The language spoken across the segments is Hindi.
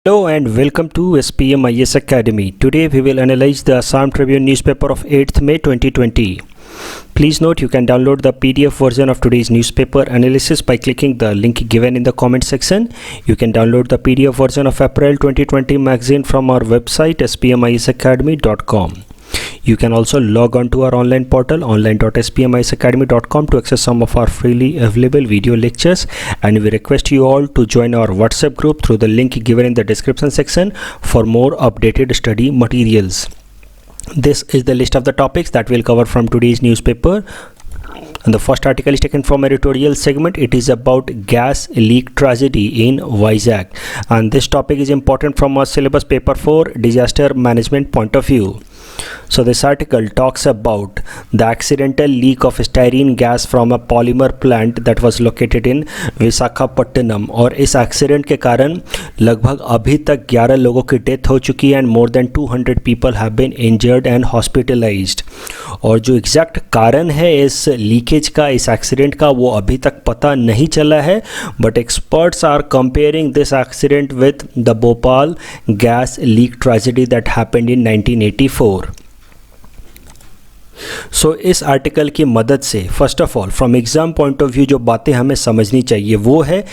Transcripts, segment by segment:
Hello and welcome to SPM IS Academy. Today we will analyze the Assam Tribune newspaper of 8th May 2020. Please note you can download the PDF version of today's newspaper analysis by clicking the link given in the comment section. You can download the PDF version of April 2020 magazine from our website spmisacademy.com. You can also log on to our online portal online.spmisacademy.com to access some of our freely available video lectures, and we request you all to join our WhatsApp group through the link given in the description section for more updated study materials. This is the list of the topics that we'll cover from today's newspaper. And the first article is taken from editorial segment. It is about gas leak tragedy in Vizag, and this topic is important from our syllabus paper 4 disaster management point of view. So this article talks about the accidental leak of styrene gas from a polymer plant that was located in Visakhapatnam, और इस एक्सीडेंट के कारण लगभग अभी तक 11 लोगों की डेथ हो चुकी है and more than 200 people have been injured and hospitalised. और जो एग्जैक्ट कारण है इस लीकेज का, इस एक्सीडेंट का, वो अभी तक पता नहीं चला है, but experts are comparing this accident with the Bhopal gas leak tragedy that happened in 1984. So इस आर्टिकल की मदद से first of all from exam point of view जो बातें हमें समझनी चाहिए वो है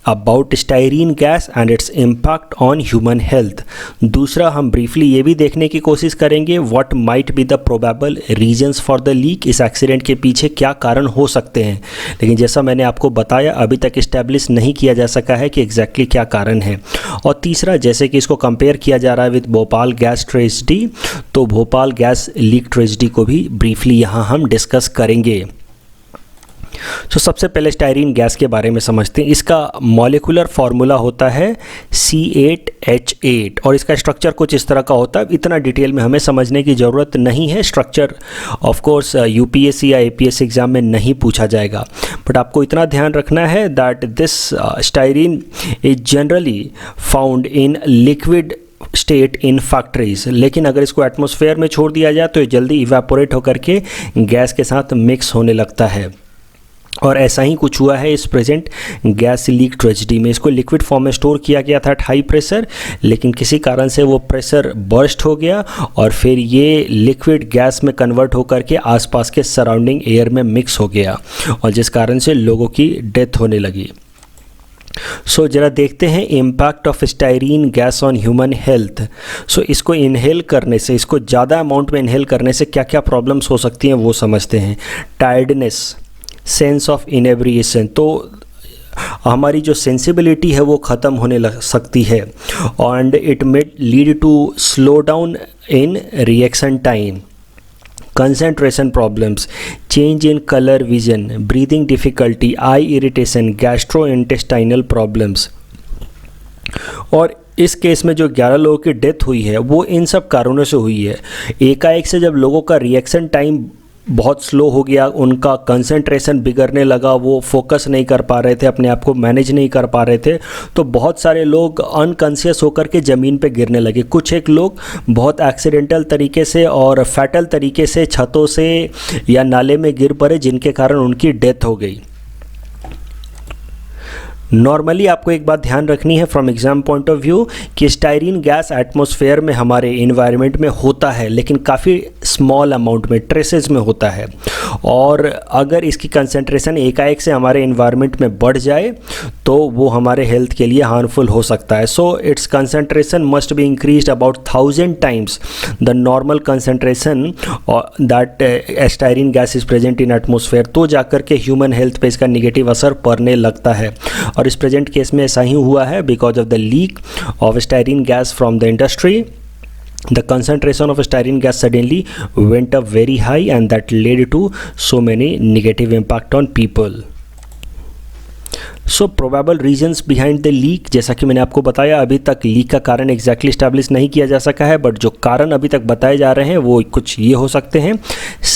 about styrene gas and its impact on human health. दूसरा, हम ब्रीफली ये भी देखने की कोशिश करेंगे what might be the probable reasons for the leak. इस एक्सीडेंट के पीछे क्या कारण हो सकते हैं, लेकिन जैसा मैंने आपको बताया अभी तक इस्टेब्लिश नहीं किया जा सका है कि एग्जैक्टली क्या कारण है. और तीसरा, जैसे कि इसको कंपेयर किया जा रहा है विद भोपाल गैस ट्रेजेडी, तो भोपाल गैस लीक ट्रेजेडी को भी ब्रीफली यहाँ हम डिस्कस करेंगे. तो सबसे पहले स्टायरीन गैस के बारे में समझते हैं. इसका मॉलिक्यूलर फार्मूला होता है C8H8 और इसका स्ट्रक्चर कुछ इस तरह का होता है. इतना डिटेल में हमें समझने की ज़रूरत नहीं है. स्ट्रक्चर ऑफ कोर्स यूपीएससी या एपीएससी एग्जाम में नहीं पूछा जाएगा, बट आपको इतना ध्यान रखना है that this styrene is generally found in liquid state in factories, लेकिन अगर इसको एटमॉस्फेयर में छोड़ दिया जाए तो ये जल्दी इवेपोरेट होकर के गैस के साथ मिक्स होने लगता है. और ऐसा ही कुछ हुआ है इस प्रेजेंट गैस लीक ट्रेजेडी में. इसको लिक्विड फॉर्म में स्टोर किया गया था एट हाई प्रेशर, लेकिन किसी कारण से वो प्रेशर बर्स्ट हो गया और फिर ये लिक्विड गैस में कन्वर्ट होकर के आसपास के सराउंडिंग एयर में मिक्स हो गया, और जिस कारण से लोगों की डेथ होने लगी. सो जरा देखते हैं impact of styrene gas on human health. So इसको इनहेल करने से, इसको ज़्यादा अमाउंट में इनहेल करने से क्या क्या प्रॉब्लम्स हो सकती हैं वो समझते हैं. टायर्डनेस, सेंस ऑफ इनेब्रिएशन, तो हमारी जो सेंसिबिलिटी है वो ख़त्म होने लग सकती है. And it may lead to slow down in reaction time, concentration problems, change in colour vision, breathing difficulty, eye irritation, gastrointestinal problems. और इस केस में जो 11 लोगों की डेथ हुई है वो इन सब कारणों से हुई है. एकाएक से जब लोगों का रिएक्शन टाइम बहुत स्लो हो गया, उनका कंसंट्रेशन बिगड़ने लगा, वो फोकस नहीं कर पा रहे थे, अपने आप को मैनेज नहीं कर पा रहे थे, तो बहुत सारे लोग अनकॉन्शियस होकर के ज़मीन पे गिरने लगे. कुछ एक लोग बहुत एक्सीडेंटल तरीके से और फैटल तरीके से छतों से या नाले में गिर पड़े, जिनके कारण उनकी डेथ हो गई. नॉर्मली आपको एक बात ध्यान रखनी है from exam point of view कि स्टायरीन गैस एटमॉस्फेयर में हमारे इन्वायरमेंट में होता है, लेकिन काफ़ी स्मॉल अमाउंट में, ट्रेसेस में होता है. और अगर इसकी कंसंट्रेशन एकाएक से हमारे इन्वायरमेंट में बढ़ जाए तो वो हमारे हेल्थ के लिए हार्मफुल हो सकता है. So it's concentration must be increased about 1000 times the normal concentration that styrene gas is present in atmosphere, तो जाकर के ह्यूमन हेल्थ पे इसका निगेटिव असर पड़ने लगता है. और इस प्रेजेंट केस में ऐसा ही हुआ है. Because of the leak of styrene gas from the industry, the concentration of styrene gas suddenly went up very high and that led to so many negative impact on people. So probable regions behind the leak, जैसा कि मैंने आपको बताया अभी तक लीक का कारण एग्जैक्टली इस्टेब्लिश नहीं किया जा सका है, बट जो कारण अभी तक बताए जा रहे हैं वो कुछ ये हो सकते हैं.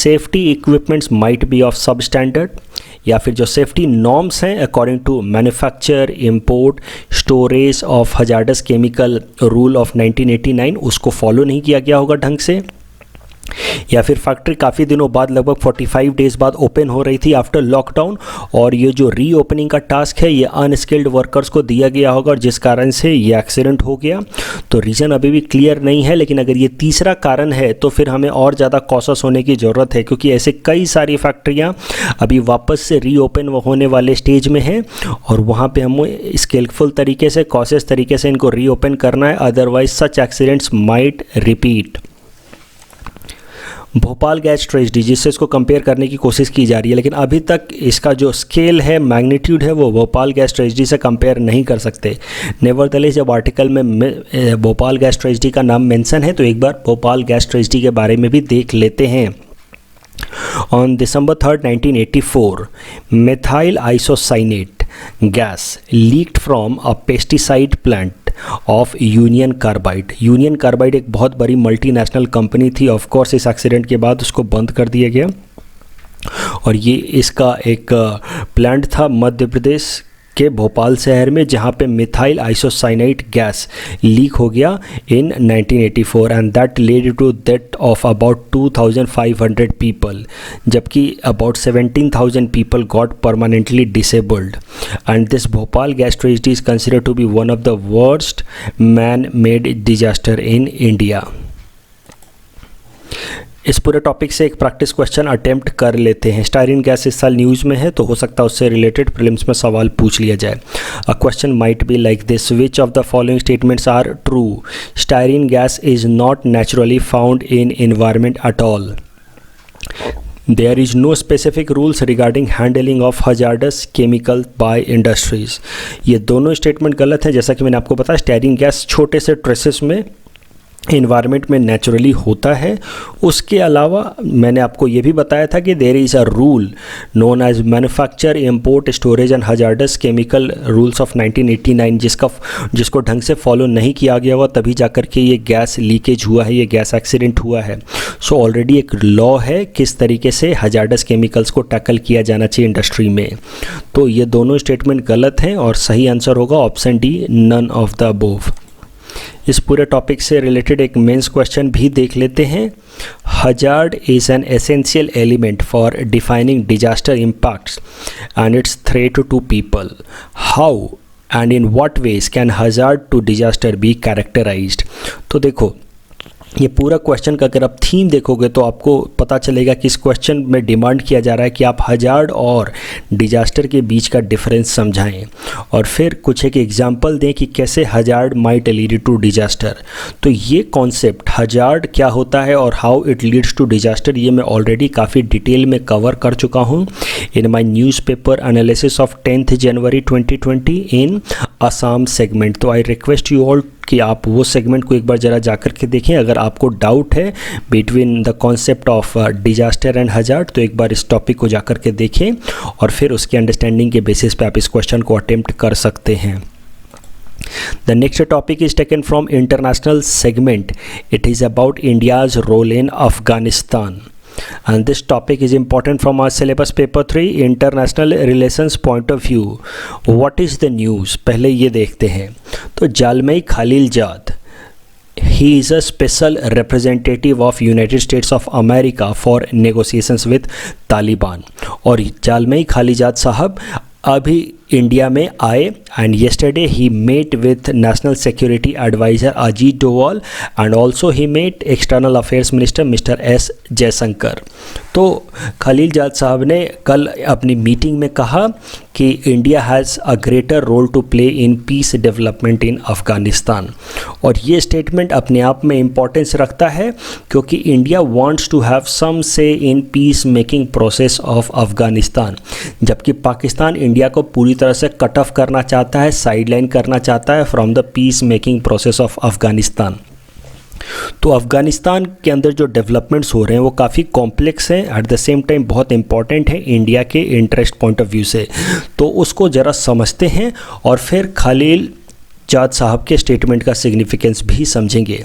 Safety equipments might be of substandard, या फिर जो सेफ्टी नॉर्म्स हैं according to manufacture, import, storage of hazardous chemical rule of 1989 उसको फॉलो नहीं किया गया होगा ढंग से. या फिर फैक्ट्री काफ़ी दिनों बाद लगभग 45 डेज़ बाद ओपन हो रही थी आफ्टर लॉकडाउन, और ये जो रीओपनिंग का टास्क है ये अनस्किल्ड वर्कर्स को दिया गया होगा और जिस कारण से ये एक्सीडेंट हो गया। तो रीज़न अभी भी क्लियर नहीं है, लेकिन अगर ये तीसरा कारण है तो फिर हमें और ज़्यादा कॉशस होने की ज़रूरत है, क्योंकि ऐसे कई सारी फैक्ट्रियाँ अभी वापस से रीओपन होने वाले स्टेज में हैं और वहाँ पे हमें स्किलफुल तरीके से, कॉशियस तरीके से इनको रीओपन करना है, otherwise such accidents might repeat. Bhopal gas tragedy जिससे इसको कंपेयर करने की कोशिश की जा रही है, लेकिन अभी तक इसका जो स्केल है, मैग्नीट्यूड है, वो भोपाल गैस ट्रेजेडी से कंपेयर नहीं कर सकते। नेवरदलेस जब आर्टिकल में भोपाल गैस ट्रेजेडी का नाम मेंशन है तो एक बार भोपाल गैस ट्रेजेडी के बारे में भी देख लेते हैं। On December 3rd, 1984, methyl isocyanate gas leaked from a pesticide plant of union carbide. Union carbide एक बहुत बड़ी मल्टीनेशनल कंपनी थी। ऑफ कोर्स इस एक्सीडेंट के बाद उसको बंद कर दिया गया और ये इसका एक प्लांट था मध्य प्रदेश के भोपाल शहर में, जहाँ पे मिथाइल आइसोसाइनाइट गैस लीक हो गया in 1984 and that led to death of about 2500 people, जबकि about 17,000 people got permanently disabled and this Bhopal gas tragedy is considered to be one of the worst man made disaster in India. इस पूरे टॉपिक से एक प्रैक्टिस क्वेश्चन अटेम्प्ट कर लेते हैं। स्टायरीन गैस इस साल न्यूज़ में है तो हो सकता है उससे रिलेटेड प्रीलिम्स में सवाल पूछ लिया जाए। A question might be like this, which of the following statements are true? Styrene gas is not naturally found in environment at all. There is no specific rules regarding handling of hazardous chemical by industries। ये दोनों स्टेटमेंट गलत हैं। जैसा कि मैंने आपको बताया, स्टायरीन गैस छोटे से ट्रेसेस में इन्वायरमेंट में नेचुरली होता है। उसके अलावा मैंने आपको ये भी बताया था कि there is a rule known as manufacture import storage and hazardous chemical rules of 1989 जिसको ढंग से फॉलो नहीं किया गया हुआ, तभी जाकर के ये गैस लीकेज हुआ है, ये गैस एक्सीडेंट हुआ है। सो ऑलरेडी एक लॉ है किस तरीके से हजार्डस केमिकल्स को टैकल किया जाना चाहिए इंडस्ट्री में। तो ये दोनों स्टेटमेंट गलत हैं और सही आंसर होगा option D, none of the above. इस पूरे टॉपिक से रिलेटेड एक मेंस क्वेश्चन भी देख लेते हैं। Hazard is an essential element for defining disaster impacts and its threat to people. How and in what ways can hazard to disaster be characterized? तो देखो, ये पूरा क्वेश्चन का अगर आप थीम देखोगे तो आपको पता चलेगा कि इस क्वेश्चन में डिमांड किया जा रहा है कि आप हजार्ड और डिजास्टर के बीच का डिफरेंस समझाएं और फिर कुछ एक एग्जांपल दें कि कैसे hazard might lead to disaster. तो ये कॉन्सेप्ट हजार्ड क्या होता है और how it leads to disaster, ये मैं ऑलरेडी काफ़ी डिटेल में कवर कर चुका हूँ in my newspaper analysis of 10th January 2020 in Assam segment. तो आई रिक्वेस्ट यू ऑल कि आप वो सेगमेंट को एक बार ज़रा जाकर के देखें। अगर आपको डाउट है between the concept of disaster and hazard तो एक बार इस टॉपिक को जाकर के देखें और फिर उसकी अंडरस्टैंडिंग के बेसिस पे आप इस क्वेश्चन को अटेम्प्ट कर सकते हैं। The next topic is taken from international segment. It is about India's role in Afghanistan. And this topic is important from our syllabus paper 3 international relations point of view. What is the news? पहले ये देखते हैं। तो जालमई Khalilzad, he is a special representative of United States of America for negotiations with Taliban। और जालमई खलीलजाद साहब अभी इंडिया में आए and yesterday he met with national security adviser Ajit Doval and also he met external affairs minister mister S Jaishankar. तो खलीलजाद साहब ने कल अपनी मीटिंग में कहा कि India has a greater role to play in peace development in Afghanistan. और ये स्टेटमेंट अपने आप में इम्पॉर्टेंस रखता है क्योंकि India wants to have some say in peace making process of Afghanistan, जबकि पाकिस्तान इंडिया को पूरी तरह से कट ऑफ करना चाहता है, साइडलाइन करना चाहता है from the peace making process of Afghanistan. तो अफ़गानिस्तान के अंदर जो डेवलपमेंट्स हो रहे हैं वो काफ़ी कॉम्प्लेक्स हैं, एट द सेम टाइम बहुत इंपॉर्टेंट है इंडिया के इंटरेस्ट पॉइंट ऑफ व्यू से। तो उसको ज़रा समझते हैं और फिर खलीलजाद साहब के स्टेटमेंट का सिग्निफिकेंस भी समझेंगे।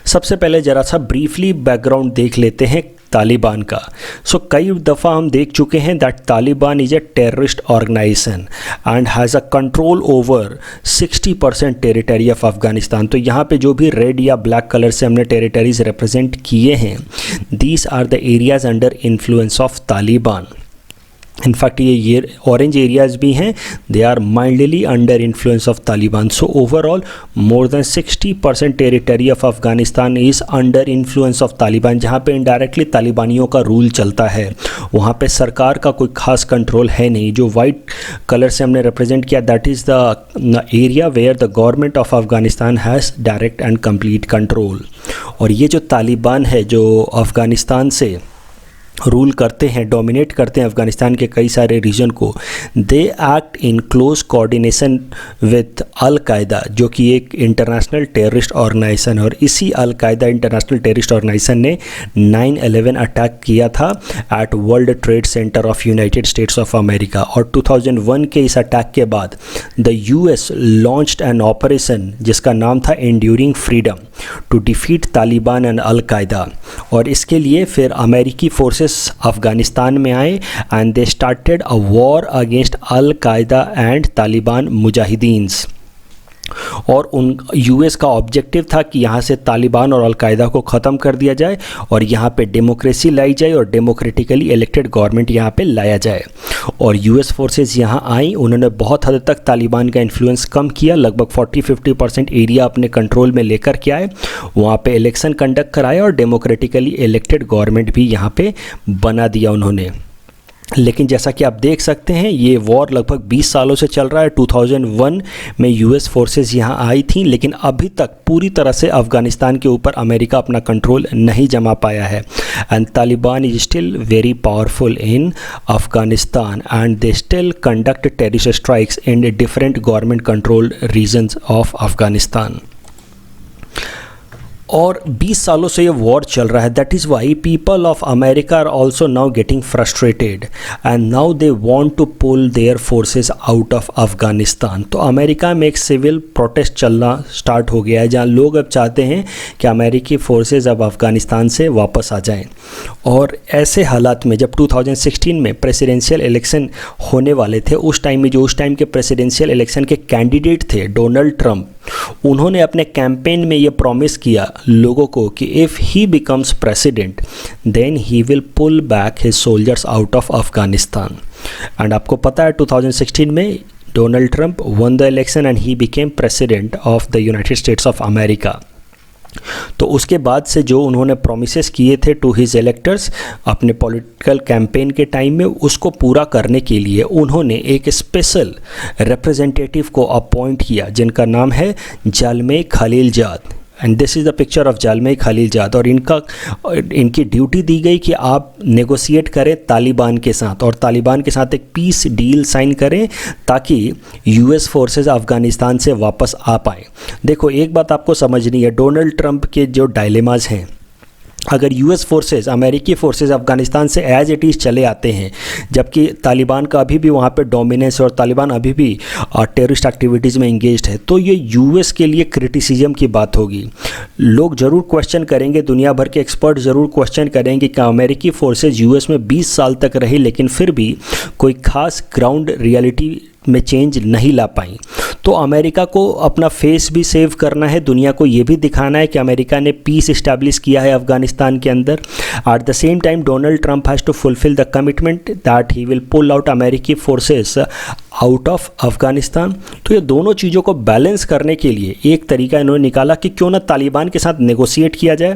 सबसे पहले ज़रा सा ब्रीफली बैकग्राउंड देख लेते हैं तालिबान का। सो कई दफ़ा हम देख चुके हैं that Taliban is a terrorist organisation and has a control over 60% territory of Afghanistan. तो यहाँ पे जो भी रेड या ब्लैक कलर से हमने टेरिटरीज रिप्रेजेंट किए हैं, these are the areas under influence of Taliban. In fact ये ऑरेंज एरियाज भी हैं, they are mildly under influence of Taliban. So overall more than 60% territory of Afghanistan is under influence of Taliban, जहाँ पे इनडायरेक्टली तालिबानियों का रूल चलता है। वहाँ पे सरकार का कोई खास कंट्रोल है नहीं। जो वाइट कलर से हमने रिप्रेजेंट किया, that is the area where the government of Afghanistan has direct and complete control. और ये जो तालिबान है जो अफ़गानिस्तान से रूल करते हैं, डोमिनेट करते हैं अफ़गानिस्तान के कई सारे रीजन को, they act in close coordination with all कायदा, जो कि एक इंटरनेशनल टेररिस्ट ऑर्गेनाइजेशन है। और इसी अल कायदा इंटरनेशनल टेररिस्ट ऑर्गेनाइजेशन ने 9/11 अटैक किया था at World Trade Center of United States of America. और 2001 के इस अटैक के बाद the US launched an operation जिसका नाम था enduring freedom to defeat Taliban and al Qaeda. और इसके लिए फिर अमेरिकी फोर्सेस अफगानिस्तान में आए and they started a war against al Qaeda and Taliban मुजाहिदीन्स। और उन यूएस का ऑब्जेक्टिव था कि यहाँ से तालिबान और अल कायदा को ख़त्म कर दिया जाए और यहाँ पे डेमोक्रेसी लाई जाए और डेमोक्रेटिकली इलेक्टेड गवर्नमेंट यहाँ पे लाया जाए। और यूएस फोर्सेस यहाँ आई, उन्होंने बहुत हद तक तालिबान का इन्फ्लुएंस कम किया, लगभग 40-50% एरिया अपने कंट्रोल में लेकर के आए, वहाँ पे इलेक्शन कंडक्ट कराए और डेमोक्रेटिकली इलेक्टेड गवर्नमेंट भी यहाँ पे बना दिया उन्होंने। लेकिन जैसा कि आप देख सकते हैं ये वॉर लगभग 20 सालों से चल रहा है। 2001 में यूएस फोर्सेस यहाँ आई थी, लेकिन अभी तक पूरी तरह से अफ़गानिस्तान के ऊपर अमेरिका अपना कंट्रोल नहीं जमा पाया है। And Taliban is still very powerful in Afghanistan and they still conduct terrorist strikes in different government controlled regions of Afghanistan. और 20 सालों से ये वॉर चल रहा है। That is why people of America are also now getting frustrated and now they want to pull their forces out of Afghanistan. तो अमेरिका में एक सिविल प्रोटेस्ट चलना स्टार्ट हो गया है, जहाँ लोग अब चाहते हैं कि अमेरिकी फोर्सेस अब अफ़गानिस्तान से वापस आ जाएं। और ऐसे हालात में जब 2016 में प्रेसिडेंशियल इलेक्शन होने वाले थे, उस टाइम के प्रेसिडेंशियल इलेक्शन के कैंडिडेट थे डोनाल्ड ट्रंप, उन्होंने अपने कैंपेन में ये प्रॉमिस किया लोगों को कि if he becomes president then he will pull back his soldiers out of Afghanistan. And आपको पता है 2016 में Donald Trump won the election and he became president of the United States of America. तो उसके बाद से जो उन्होंने प्रोमिसेस किए थे टू हिज इलेक्टर्स अपने पॉलिटिकल कैंपेन के टाइम में, उसको पूरा करने के लिए उन्होंने एक स्पेशल रिप्रेजेंटेटिव को अपॉइंट किया जिनका नाम है Zalmay Khalilzad. And this is the picture of Zalmay Khalilzad. और इनकी ड्यूटी दी गई कि आप नेगोशिएट करें तालिबान के साथ और तालिबान के साथ एक पीस डील साइन करें ताकि यूएस फोर्सेस अफ़गानिस्तान से वापस आ पाएँ। देखो एक बात आपको समझनी है, डोनाल्ड ट्रंप के जो डायलेमास हैं, अगर यूएस फोर्सेस अमेरिकी फोर्सेस अफ़गानिस्तान से एज इट इज़ चले आते हैं जबकि तालिबान का अभी भी वहाँ पे डोमिनेंस है और तालिबान अभी भी टेररिस्ट एक्टिविटीज़ में इंगेज्ड है, तो ये यूएस के लिए क्रिटिसिज्म की बात होगी। लोग ज़रूर क्वेश्चन करेंगे, दुनिया भर के एक्सपर्ट ज़रूर क्वेश्चन करेंगे कि अमेरिकी फोर्सेस यूएस में 20 साल तक रही लेकिन फिर भी कोई खास ग्राउंड रियलिटी में चेंज नहीं ला पाई। तो अमेरिका को अपना फेस भी सेव करना है, दुनिया को ये भी दिखाना है कि अमेरिका ने पीस इस्टेब्लिश किया है अफ़गानिस्तान के अंदर। At the same time Donald Trump has to fulfil the commitment that he will pull out अमेरिकी फोर्सेस आउट ऑफ अफ़गानिस्तान। तो ये दोनों चीज़ों को बैलेंस करने के लिए एक तरीका इन्होंने निकाला कि क्यों ना तालिबान के साथ नेगोशिएट किया जाए,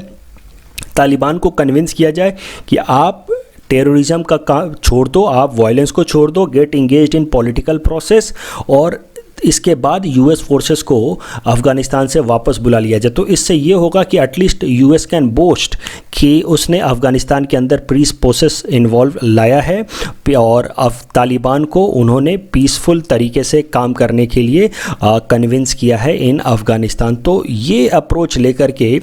तालिबान को कन्विंस किया जाए कि आप टेररिज्म का काम छोड़ दो, आप वायलेंस को छोड़ दो, get engaged in political process, और इसके बाद यूएस फोर्सेस को अफ़गानिस्तान से वापस बुला लिया जाए। तो इससे ये होगा कि एटलीस्ट यूएस कैन बोस्ट कि उसने अफ़गानिस्तान के अंदर पीस प्रोसेस इन्वॉल्व लाया है और तालिबान को उन्होंने पीसफुल तरीके से काम करने के लिए कन्विंस किया है इन अफ़गानिस्तान। तो ये अप्रोच लेकर के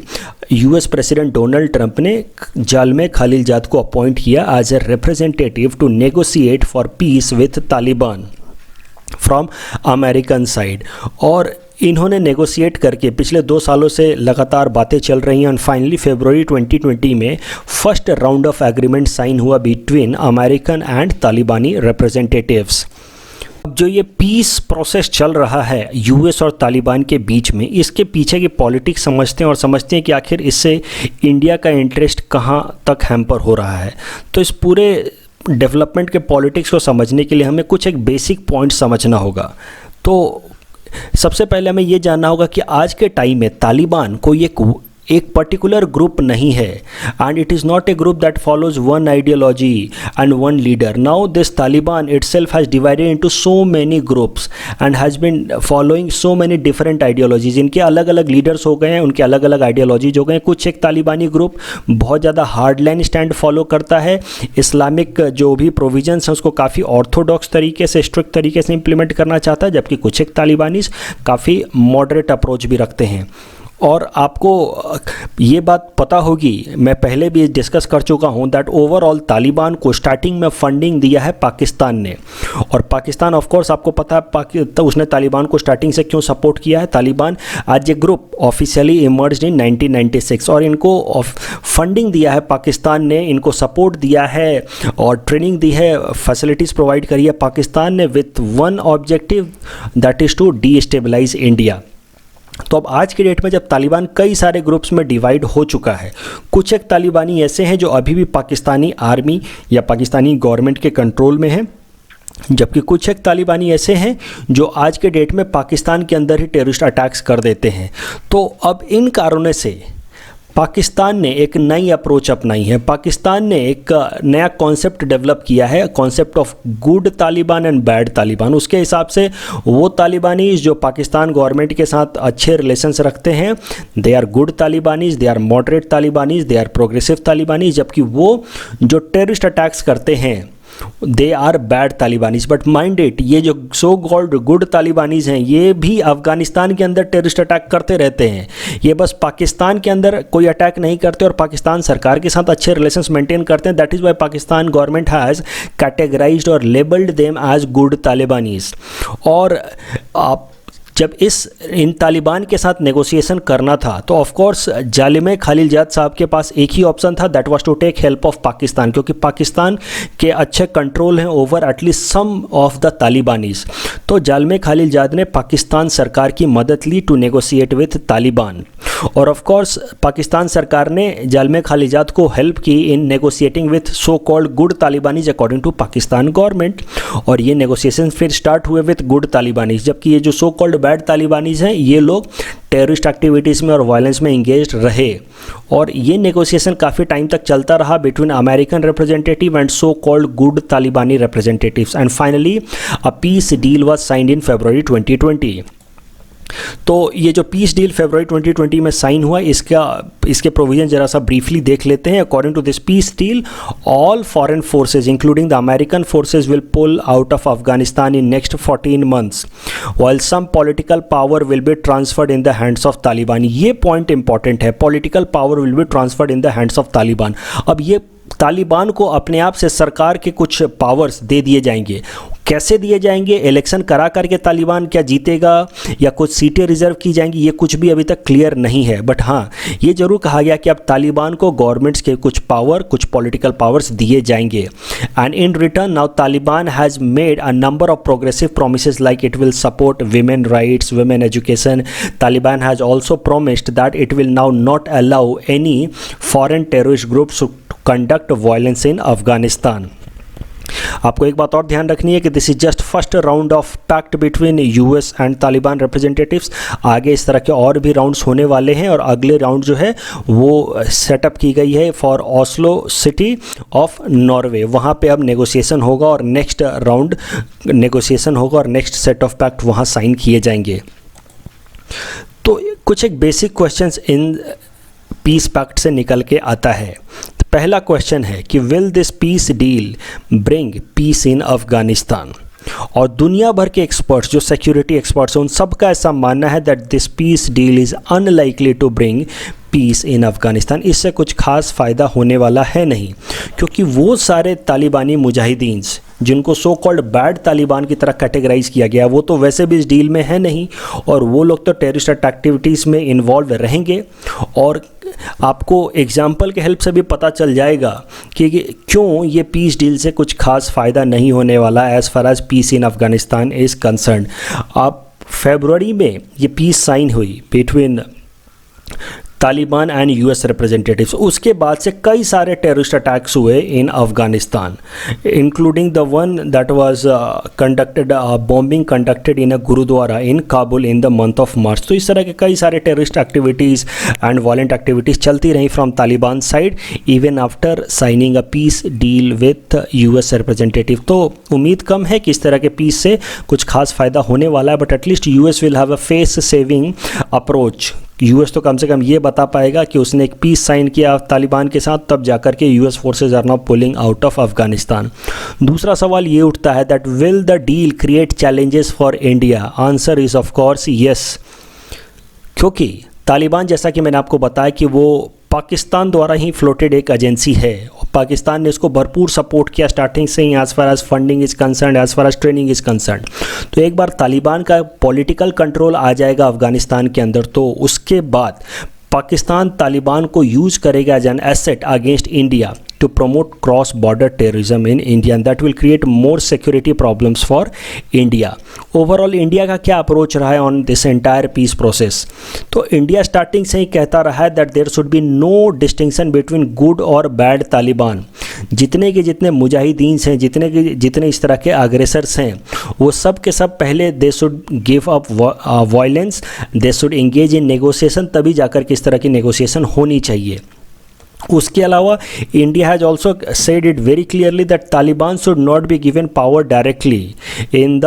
यूएस प्रेसिडेंट डोनाल्ड ट्रंप ने ज़ाल्मे खलीलजाद को अपॉइंट किया as a representative to negotiate for peace with Taliban from American side. और इन्होंने नेगोशिएट करके पिछले 2 सालों से लगातार बातें चल रही हैं, और फाइनली फरवरी 2020 में first round of agreement sign हुआ बिटवीन अमेरिकन एंड तालिबानी रिप्रेजेंटेटिव्स। अब जो ये पीस प्रोसेस चल रहा है यूएस और तालिबान के बीच में, इसके पीछे की पॉलिटिक्स समझते हैं और समझते हैं कि आखिर इससे इंडिया का इंटरेस्ट कहाँ तक हैम्पर हो रहा है। तो इस पूरे डेवलपमेंट के पॉलिटिक्स को समझने के लिए हमें कुछ एक बेसिक पॉइंट समझना होगा। तो सबसे पहले हमें ये जानना होगा कि आज के टाइम में तालिबान कोई एक पर्टिकुलर ग्रुप नहीं है, and it is not a group that follows one ideology and one leader. Now this Taliban itself has divided into so many groups and has been following so many different ideologies. इनके अलग अलग लीडर्स हो गए हैं, उनके अलग अलग आइडियोलॉजीज हो गए हैं। कुछ एक तालिबानी ग्रुप बहुत ज़्यादा हार्डलाइन स्टैंड फॉलो करता है, इस्लामिक जो भी प्रोविजंस हैं उसको काफ़ी ऑर्थोडॉक्स तरीके से, स्ट्रिक्ट तरीके से इंप्लीमेंट करना चाहता है, जबकि कुछ एक तालिबानीज काफ़ी मॉडरेट अप्रोच भी रखते हैं। और आपको ये बात पता होगी, मैं पहले भी डिस्कस कर चुका हूँ, दैट ओवरऑल तालिबान को स्टार्टिंग में फंडिंग दिया है पाकिस्तान ने। और पाकिस्तान ऑफ कोर्स आपको पता है तो उसने तालिबान को स्टार्टिंग से क्यों सपोर्ट किया है। तालिबान आज ये ग्रुप ऑफिशियली इमर्ज्ड इन 1996 और इनको फंडिंग दिया है पाकिस्तान ने, इनको सपोर्ट दिया है और ट्रेनिंग दी है, फैसिलिटीज़ प्रोवाइड करी है पाकिस्तान ने, with one objective that is to destabilise India. तो अब आज के डेट में जब तालिबान कई सारे ग्रुप्स में डिवाइड हो चुका है, कुछ एक तालिबानी ऐसे हैं जो अभी भी पाकिस्तानी आर्मी या पाकिस्तानी गवर्नमेंट के कंट्रोल में हैं, जबकि कुछ एक तालिबानी ऐसे हैं जो आज के डेट में पाकिस्तान के अंदर ही टेररिस्ट अटैक्स कर देते हैं। तो अब इन कारणों से पाकिस्तान ने एक नई अप्रोच अपनाई है। पाकिस्तान ने एक नया कॉन्सेप्ट डेवलप किया है, concept of good Taliban and bad Taliban. उसके हिसाब से वो तालिबानीज जो पाकिस्तान गवर्नमेंट के साथ अच्छे रिलेशंस रखते हैं, they are good Talibanis, they are moderate Talibanis, they are progressive Talibanis, जबकि वो जो टेररिस्ट अटैक्स करते हैं they are bad Talibanis. But mind it, ये जो सो कॉल्ड गुड तालिबानीज हैं ये भी अफगानिस्तान के अंदर टेररिस्ट अटैक करते रहते हैं। ये बस पाकिस्तान के अंदर कोई अटैक नहीं करते और पाकिस्तान सरकार के साथ अच्छे रिलेशंस मेंटेन करते हैं। That is Y Pakistan government has categorised और लेबल्ड देम एज गुड तालिबानीज। और आप जब इन तालिबान के साथ नेगोशिएशन करना था तो ऑफ कोर्स जालिम खलीलजाद साहब के पास एक ही ऑप्शन था, that was to take help of Pakistan, क्योंकि पाकिस्तान के अच्छे कंट्रोल हैं over at least some of the Talibanis. तो जालिम खलीलजाद ने पाकिस्तान सरकार की मदद ली टू नेगोशिएट विथ तालिबान, और ऑफ कोर्स पाकिस्तान सरकार ने जालिम खलीलजाद को हेल्प की in negotiating with so called good Talibanis according to Pakistan government. और ये नेगोशिएशन फिर स्टार्ट हुए विथ गुड तालिबानीज, जबकि ये जो सो कॉल्ड बैड तालिबानीज हैं ये लोग टेररिस्ट एक्टिविटीज़ में और वायलेंस में इंगेज रहे। और ये नेगोशिएशन काफ़ी टाइम तक चलता रहा between American representative and so called good Talibani representatives, and finally a peace deal was signed in February 2020। तो ये जो पीस डील फरवरी 2020 में साइन हुआ, इसके प्रोविजन जरा सा ब्रीफली देख लेते हैं। According to this peace deal, all foreign forces including the American forces will pull out of Afghanistan in next 14 months, while some political power will be transferred in the hands of Taliban. ये पॉइंट इंपॉर्टेंट है, political power will be transferred in the hands of Taliban. अब ये तालिबान को अपने आप से सरकार के कुछ पावर्स दे दिए जाएंगे। कैसे दिए जाएंगे? इलेक्शन करा करके तालिबान क्या जीतेगा या कुछ सीटें रिजर्व की जाएंगी, ये कुछ भी अभी तक क्लियर नहीं है। बट हाँ, ये जरूर कहा गया कि अब तालिबान को गवर्नमेंट्स के कुछ पावर, कुछ पॉलिटिकल पावर्स दिए जाएंगे। And in return now Taliban has made a number of progressive promises like it will support women rights, women education. Taliban has also promised that it will now not allow any foreign terrorist groups to conduct violence in Afghanistan. आपको एक बात और ध्यान रखनी है कि this is just first round of pact between US and Taliban representatives. आगे इस तरह के और भी राउंड्स होने वाले हैं और अगले राउंड जो है वो सेटअप की गई है for Oslo city of Norway. वहाँ पे अब नेगोशिएशन होगा और नेक्स्ट राउंड नेगोशिएशन होगा और नेक्स्ट सेट ऑफ पैक्ट वहाँ साइन किए जाएंगे। तो कुछ एक basic questions in peace pact से निकल के आता है। पहला क्वेश्चन है कि will this peace deal bring peace in Afghanistan? और दुनिया भर के एक्सपर्ट्स, जो सिक्योरिटी एक्सपर्ट्स हैं, उन सबका ऐसा मानना है that this peace deal is unlikely to bring peace in Afghanistan. इससे कुछ खास फ़ायदा होने वाला है नहीं, क्योंकि वो सारे तालिबानी मुजाहिदीन जिनको सो कॉल्ड बैड तालिबान की तरह कैटेगराइज किया गया, वो तो वैसे भी इस डील में है नहीं, और वो लोग तो टेररिस्ट एक्टिविटीज़ में इन्वॉल्व रहेंगे। और आपको एग्जाम्पल के हेल्प से भी पता चल जाएगा कि क्यों ये पीस डील से कुछ खास फ़ायदा नहीं होने वाला as far as peace in Afghanistan is concern. आप फरवरी में ये पीस साइन हुई between Taliban and US representatives. उसके बाद से कई सारे टेररिस्ट अटैक्स हुए in Afghanistan, including the one that was conducted bombing conducted in a gurdwara in Kabul in the month of March. तो इस तरह के कई सारे terrorist activities and violent activities चलती रही from Taliban side even after signing a peace deal with US representative. तो उम्मीद कम है कि इस तरह के पीस से कुछ खास फ़ायदा होने वाला है, but at least US will have a face saving approach. US तो कम से कम ये बता पाएगा कि उसने एक पीस साइन किया तालिबान के साथ, तब जाकर के US forces are now pulling out of Afghanistan. दूसरा सवाल ये उठता है that will the deal create challenges for India? Answer is of course yes, क्योंकि तालिबान, जैसा कि मैंने आपको बताया कि वो पाकिस्तान द्वारा ही फ्लोटेड एक एजेंसी है, और पाकिस्तान ने इसको भरपूर सपोर्ट किया स्टार्टिंग से ही, as far as funding is concern, as far as training is concern. तो एक बार तालिबान का पॉलिटिकल कंट्रोल आ जाएगा अफ़गानिस्तान के अंदर, तो उसके बाद पाकिस्तान तालिबान को यूज़ करेगा as an asset against India to promote cross-border terrorism in India, and that will create more security problems for India. Overall, India का क्या अप्रोच रहा है on this entire peace process? तो इंडिया स्टार्टिंग से ही कहता रहा है that there should be no distinction between good और bad तालिबान। जितने के जितने मुजाहिदीन हैं, जितने इस तरह के अग्रेसर्स हैं, वो सब के सब पहले they should give up violence, they should engage in negotiation, तभी जाकर के इस तरह की नेगोशिएशन होनी चाहिए। उसके अलावा India has also said it very clearly that Taliban should not be given power directly in the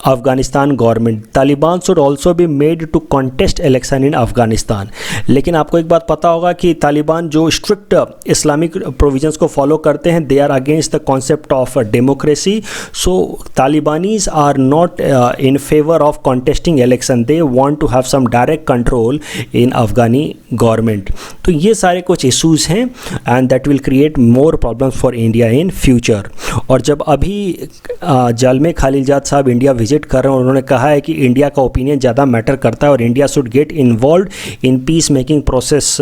Afghanistan government. Taliban should also be made to contest election in Afghanistan. लेकिन आपको एक बात पता होगा कि तालिबान जो स्ट्रिक्ट इस्लामिक प्रोविजंस को फॉलो करते हैं, they are against the concept of democracy. So Talibanis are not in favour of contesting election, they want to have some direct control in Afghani government. तो ये सारे कुछ इशूज़ हैं and that will create more problems for India in future. और जब अभी जालमे खालिलजाद साहब इंडिया विजिट कर रहे हैं, उन्होंने कहा है कि इंडिया का ओपिनियन ज़्यादा मैटर करता है और India should get involve in peace making process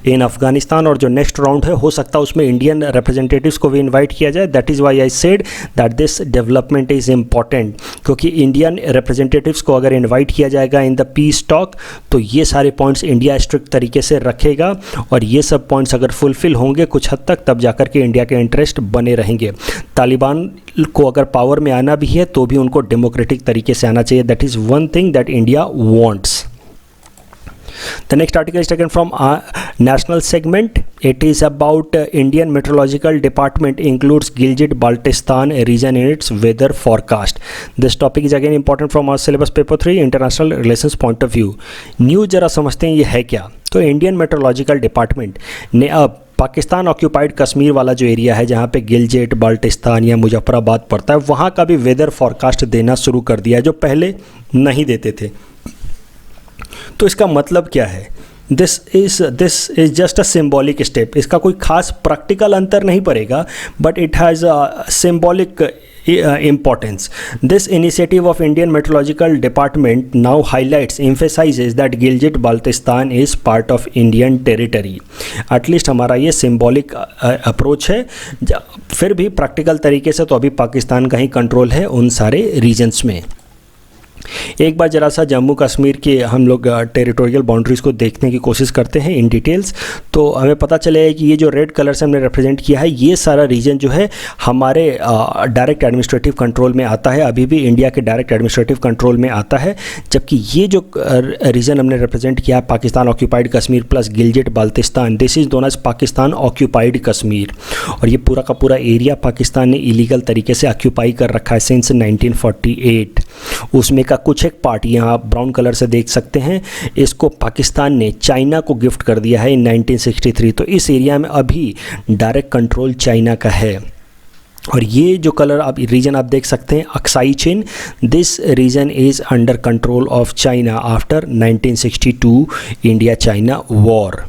in Afghanistan, और जो नेक्स्ट राउंड है हो सकता है उसमें इंडियन रिप्रेजेंटेटिव्स को भी इन्वाइट किया जाए। That is Y I said that this development is important, क्योंकि इंडियन रिप्रेजेंटेटिव्स को अगर इन्वाइट किया जाएगा इन द पीस टॉक, तो ये सारे पॉइंट्स इंडिया स्ट्रिक्ट तरीके से रखेगा, और ये सब पॉइंट्स अगर फुलफिल होंगे कुछ हद तक, तब जाकर के इंडिया के इंटरेस्ट बने रहेंगे। तालिबान को अगर पावर में आना भी है तो भी उनको डेमोक्रेटिक तरीके से आना चाहिए। That is one thing that India wants. The next article is taken from national segment. It is about Indian Meteorological Department includes Gilgit-Baltistan region in its weather forecast. This topic is again important from our syllabus paper 3 international relations point of view. News जरा समझते हैं ये है क्या। तो इंडियन मेट्रोलॉजिकल डिपार्टमेंट ने अब पाकिस्तान ऑक्यूपाइड कश्मीर वाला जो एरिया है, जहाँ पे गिलजिट बाल्टिस्तान या मुजफ्फराबाद पड़ता है, वहाँ का भी वेदर फॉरकास्ट देना शुरू कर दिया है, जो पहले नहीं देते थे। तो इसका मतलब क्या है? This is just a symbolic step. इसका कोई खास प्रैक्टिकल अंतर नहीं पड़ेगा, but it has a symbolic importance. This initiative of Indian Meteorological Department now highlights, emphasizes that Gilgit-Baltistan is part of Indian territory. At least हमारा ये symbolic approach है, फिर भी प्रैक्टिकल तरीके से तो अभी पाकिस्तान का ही कंट्रोल है उन सारे रीजन्स में। एक बार ज़रा सा जम्मू कश्मीर के हम लोग टेरिटोरियल बाउंड्रीज़ को देखने की कोशिश करते हैं इन डिटेल्स, तो हमें पता चलेगा कि ये जो रेड कलर से हमने रिप्रेजेंट किया है, ये सारा रीजन जो है हमारे डायरेक्ट एडमिनिस्ट्रेटिव कंट्रोल में आता है, अभी भी इंडिया के डायरेक्ट एडमिनिस्ट्रेटिव कंट्रोल में आता है। जबकि ये जो रीजन हमने रिप्रेजेंट किया है, Pakistan occupied Kashmir plus Gilgit Baltistan, this is known as Pakistan occupied Kashmir. और ये पूरा का पूरा एरिया पाकिस्तान ने इलीगल तरीके से ऑक्यूपाई कर रखा है सिंस 1948। उसमें का कुछ एक पार्ट यहाँ आप ब्राउन कलर से देख सकते हैं, इसको पाकिस्तान ने चाइना को गिफ्ट कर दिया है इन 1963। तो इस एरिया में अभी डायरेक्ट कंट्रोल चाइना का है। और ये जो कलर आप रीजन आप देख सकते हैं, Aksai Chin, this region is under control of China after 1962 India China war.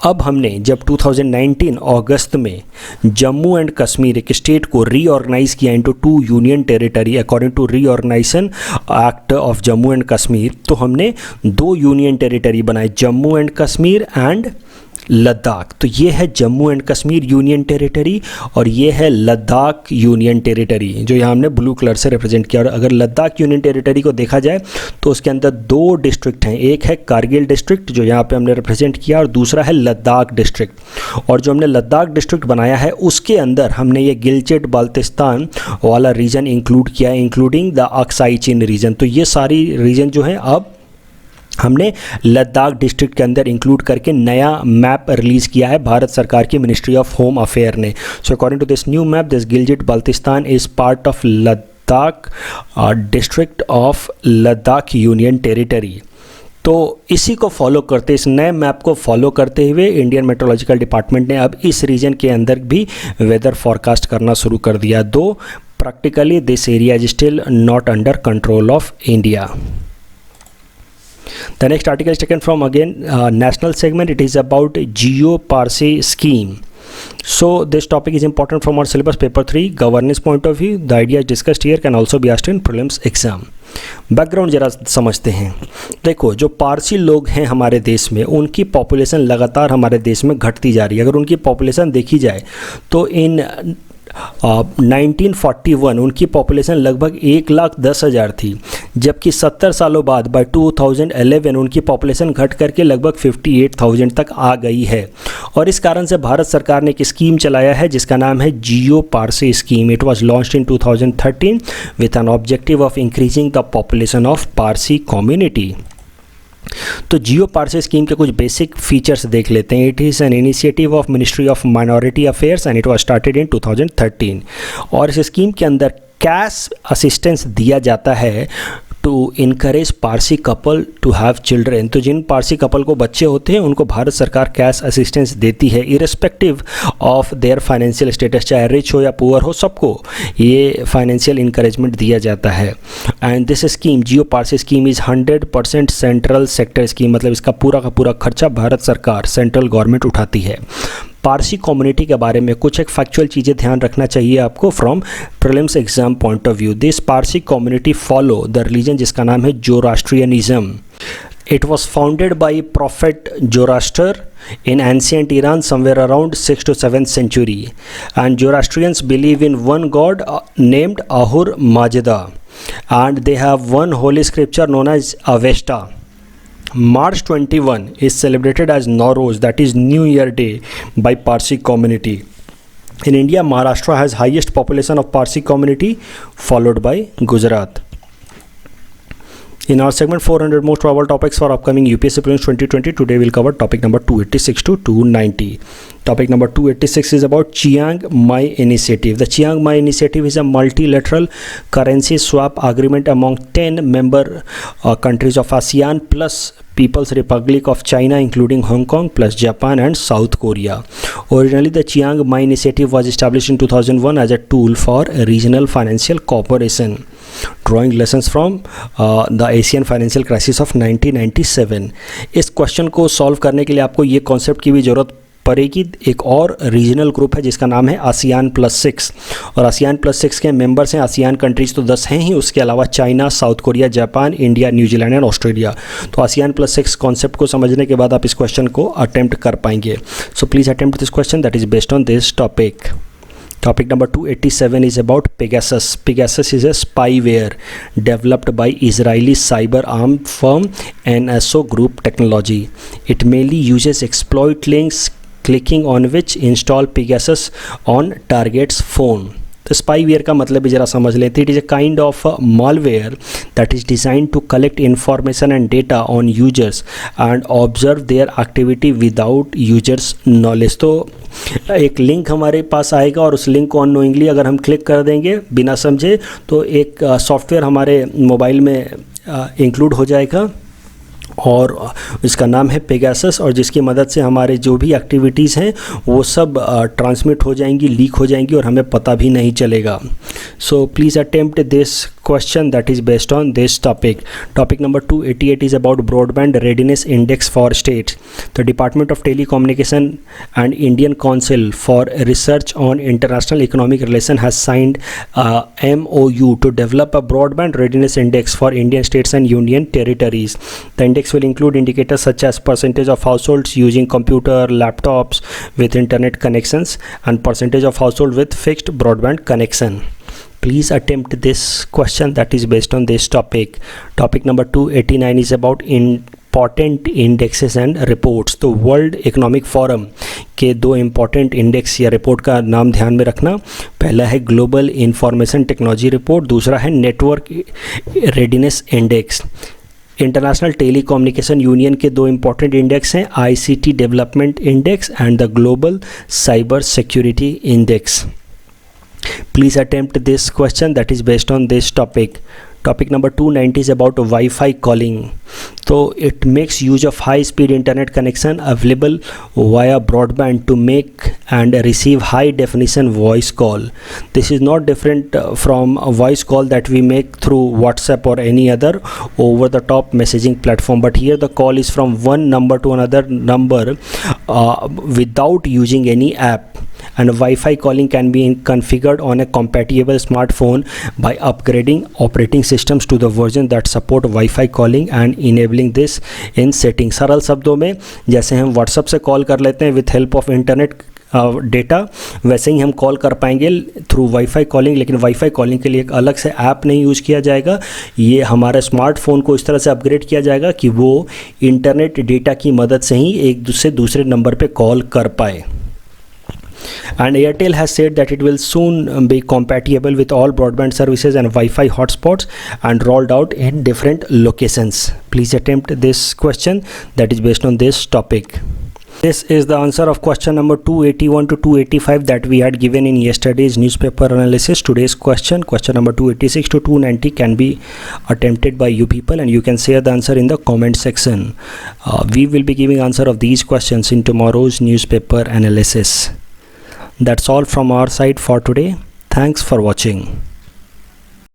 अब हमने जब 2019 अगस्त में जम्मू एंड कश्मीर एक स्टेट को रीऑर्गेनाइज किया into 2 union territory according to reorganisation act of Jammu and Kashmir, तो हमने 2 यूनियन टेरिटरी बनाए, जम्मू एंड कश्मीर एंड लद्दाख। तो ये है Jammu and Kashmir union territory और ये है लद्दाख यूनियन टेरिटरी, जो यहाँ हमने ब्लू कलर से रिप्रेजेंट किया। और अगर लद्दाख यूनियन टेरिटरी को देखा जाए तो उसके अंदर 2 डिस्ट्रिक्ट हैं, एक है कारगिल डिस्ट्रिक्ट जो यहाँ पे हमने रिप्रेजेंट किया और दूसरा है लद्दाख डिस्ट्रिक्ट। और जो हमने लद्दाख डिस्ट्रिक्ट बनाया है उसके अंदर हमने ये गिलगित बाल्टिस्तान वाला रीजन इंक्लूड किया है, including the Aksai Chin region. तो ये सारी रीजन जो है अब हमने लद्दाख डिस्ट्रिक्ट के अंदर इंक्लूड करके नया मैप रिलीज़ किया है भारत सरकार की मिनिस्ट्री ऑफ होम अफेयर ने। So according to this new map, this Gilgit Baltistan is part of Ladakh district of Ladakh union territory. तो इसी को फॉलो करते, इस नए मैप को फॉलो करते हुए इंडियन मेट्रोलॉजिकल डिपार्टमेंट ने अब इस रीजन के अंदर भी वेदर फॉरकास्ट करना शुरू कर दिया। दो practically this area is still not under control of India. The next article is taken from again national segment. It is about Geo-Parse scheme. So this topic is important from our syllabus paper 3 governance point of view. The idea discussed here can also be asked in prelims exam. Background जरा समझते हैं। देखो, जो पारसी लोग हैं हमारे देश में, उनकी पॉपुलेशन लगातार हमारे देश में घटती जा रही है। अगर उनकी पॉपुलेशन देखी जाए तो इन 1941 उनकी पॉपुलेशन लगभग 1,10,000 थी, जबकि 70 सालों बाद बाय 2011 उनकी पॉपुलेशन घट करके लगभग 58,000 तक आ गई है। और इस कारण से भारत सरकार ने एक स्कीम चलाया है जिसका नाम है Jiyo Parsi scheme. It was launched in 2013 with an objective of increasing the population of Parsi community. तो जियो पारसे स्कीम के कुछ बेसिक फीचर्स देख लेते हैं। It is an initiative of ministry of minority affairs and it was started in 2013। और इस स्कीम के अंदर कैश असिस्टेंस दिया जाता है to encourage Parsi couple to have children. तो जिन पारसी कपल को बच्चे होते हैं उनको भारत सरकार कैश असिस्टेंस देती है irrespective of their financial status, चाहे रिच हो या पुअर हो, सबको ये फाइनेंशियल इनकरेजमेंट दिया जाता है। And this scheme Jio Parsi scheme is 100% central sector scheme, मतलब इसका पूरा का पूरा खर्चा भारत सरकार सेंट्रल गवर्नमेंट उठाती है। पारसी कम्युनिटी के बारे में कुछ एक फैक्चुअल चीज़ें ध्यान रखना चाहिए आपको from prelims exam point of view. This Parsi community follow the religion जिसका नाम है Zoroastrianism. It was founded by prophet Zoroaster in ancient Iran somewhere around 6th to 7th century, and Zoroastrians believe in one god named Ahur Mazda, and they have one holy scripture known as Avesta. March 21 is celebrated as Nowruz, that is New Year Day, by Parsi community. In India, Maharashtra has highest population of Parsi community, followed by Gujarat. In our segment 400 most probable topics for upcoming UPSC Prelims 2020, today we'll cover topic number 286 to 290. Topic number 286 is about Chiang Mai Initiative. The Chiang Mai Initiative is a multilateral currency swap agreement among 10 member countries of ASEAN plus People's Republic of China, including Hong Kong, plus Japan and South Korea. Originally, the Chiang Mai Initiative was established in 2001 as a tool for regional financial cooperation, drawing lessons from the Asian financial crisis of 1997. इस क्वेश्चन को सॉल्व करने के लिए आपको ये कॉन्सेप्ट की भी ज़रूरत पड़ेगी। एक और रीजनल ग्रुप है जिसका नाम है ASEAN+6, और ASEAN+6 के मेंबर्स हैं आसियान कंट्रीज़ तो 10 हैं ही, उसके अलावा China, south Korea, Japan, India, New Zealand and Australia. तो ASEAN+6 कॉन्सेप्ट को समझने के बाद आप इस क्वेश्चन को अटेम्प्ट कर पाएंगे। So please attempt this question that is based on this topic. Topic number 287 is about Pegasus. Pegasus is a spyware developed by Israeli cyber arm firm NSO Group Technology. It mainly uses exploit links, clicking on which install Pegasus on target's phone. तो स्पाईवेयर का मतलब भी ज़रा समझ लेते हैं। It is a kind of malware that is designed to collect information and data on users and observe their activity without users knowledge. तो एक लिंक हमारे पास आएगा और उस लिंक को अननोइंगली अगर हम क्लिक कर देंगे बिना समझे तो एक सॉफ्टवेयर हमारे मोबाइल में इंक्लूड हो जाएगा और इसका नाम है पेगासस, और जिसकी मदद से हमारे जो भी एक्टिविटीज़ हैं वो सब ट्रांसमिट हो जाएंगी, लीक हो जाएंगी और हमें पता भी नहीं चलेगा। So please attempt this question that is based on this topic. Topic number 288 is about broadband readiness index for states. The Department of Telecommunication and Indian Council for Research on International Economic Relations has signed a MOU to develop a broadband readiness index for Indian states and union territories. The index will include indicators such as percentage of households using computer, laptops with internet connections and percentage of household with fixed broadband connection. Please attempt this question that is based on this topic. Topic number 289 is about important indexes and reports. तो वर्ल्ड इकोनॉमिक फोरम के दो इम्पॉर्टेंट इंडेक्स या रिपोर्ट का नाम ध्यान में रखना. पहला है ग्लोबल इंफॉर्मेशन टेक्नोलॉजी रिपोर्ट, दूसरा है network readiness index. International telecommunication union के दो इम्पॉर्टेंट इंडेक्स हैं, ICT development index and the global cyber security index. Please attempt this question that is based on this topic. Topic number 290 is about Wi-Fi calling. So it makes use of high-speed internet connection available via broadband to make and receive high-definition voice call. This is not different from a voice call that we make through WhatsApp or any other over-the-top messaging platform. But here the call is from one number to another number without using any app. And Wi-Fi calling can be configured on a compatible smartphone by upgrading operating systems to the version that support Wi-Fi calling and enabling this in settings. सरल शब्दों में जैसे हम WhatsApp से कॉल कर लेते हैं with help of internet data, वैसे ही हम कॉल कर पाएंगे थ्रू वाईफाई कॉलिंग. लेकिन वाईफाई कॉलिंग के लिए एक अलग से ऐप नहीं यूज़ किया जाएगा. ये हमारे स्मार्टफोन को इस तरह से अपग्रेड किया जाएगा कि वो इंटरनेट डेटा की मदद से ही एक से दूसरे नंबर पे कॉल कर पाए. And Airtel has said that it will soon be compatible with all broadband services and Wi-Fi hotspots and rolled out in different locations. Please attempt this question that is based on this topic. This is the answer of question number 281 to 285 that we had given in yesterday's newspaper analysis. Today's question number 286 to 290 can be attempted by you people, and you can share the answer in the comment section. We will be giving answer of these questions in tomorrow's newspaper analysis. That's all from our side for today. Thanks for watching.